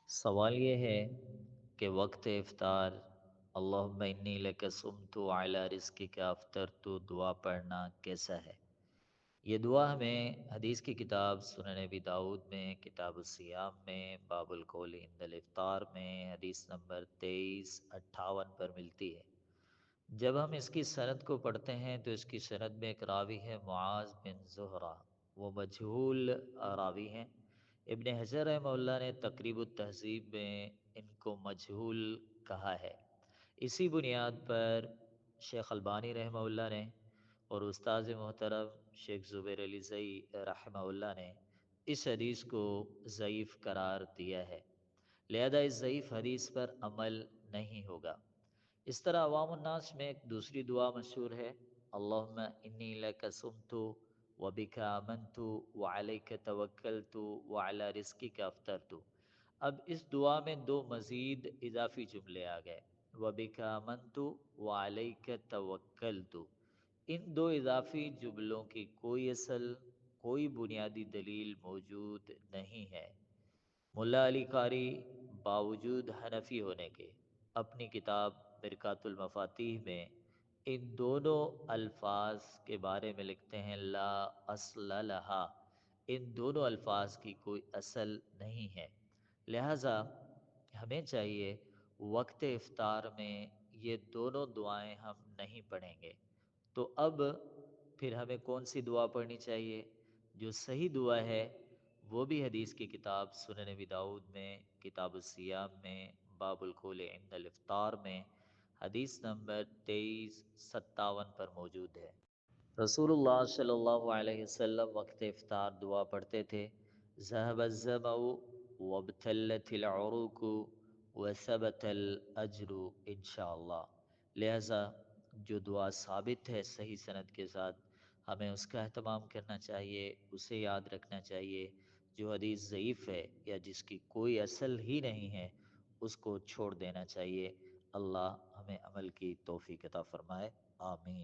سوال یہ ہے کہ وقت افطار اللہم انی لک صمت علی رزقک افطرت دعا پڑھنا کیسا ہے؟ یہ دعا ہمیں حدیث کی کتاب سنن ابی داؤد میں، کتاب الصیام میں، باب القول عند الافطار میں حدیث نمبر 2358 پر ملتی ہے۔ جب ہم اس کی سند کو پڑھتے ہیں تو اس کی سند میں ایک راوی ہے معاذ بن زہرہ، وہ مجہول راوی ہیں۔ ابن حجر رحمہ اللہ نے تقریب التہذیب میں ان کو مجہول کہا ہے۔ اسی بنیاد پر شیخ البانی رحمہ اللہ نے اور استاذ محترم شیخ زبیر علی زئی رحمہ اللہ نے اس حدیث کو ضعیف قرار دیا ہے، لہذا اس ضعیف حدیث پر عمل نہیں ہوگا۔ اس طرح عوام الناس میں ایک دوسری دعا مشہور ہے، اللہم انی لک صمت وبک آمنت وعلیک توکلت وعلی رزقک افطرت۔ اب اس دعا میں دو مزید اضافی جملے آ گئے، وبک آمنت وعلیک توکلت۔ ان دو اضافی جملوں کی کوئی اصل، کوئی بنیادی دلیل موجود نہیں ہے۔ ملا علی قاری باوجود حنفی ہونے کے اپنی کتاب برکات المفاتیح میں ان دونوں الفاظ کے بارے میں لکھتے ہیں لا اصل لہا، ان دونوں الفاظ کی کوئی اصل نہیں ہے، لہٰذا ہمیں چاہیے وقت افطار میں یہ دونوں دعائیں ہم نہیں پڑھیں گے۔ تو اب پھر ہمیں کون سی دعا پڑھنی چاہیے؟ جو صحیح دعا ہے وہ بھی حدیث کی کتاب سنن ابی داؤد میں، کتاب الصیام میں، باب القول عند الافطار میں حدیث نمبر 2357 پر موجود ہے۔ رسول اللہ صلی اللہ علیہ وسلم وقت افطار دعا پڑھتے تھے، ذهب الظمأ وابتلت العروق وثبت الاجر انشاءاللہ۔ لہذا جو دعا ثابت ہے صحیح سند کے ساتھ، ہمیں اس کا اہتمام کرنا چاہیے، اسے یاد رکھنا چاہیے۔ جو حدیث ضعیف ہے یا جس کی کوئی اصل ہی نہیں ہے اس کو چھوڑ دینا چاہیے۔ اللہ ہمیں عمل کی توفیق عطا فرمائے، آمین۔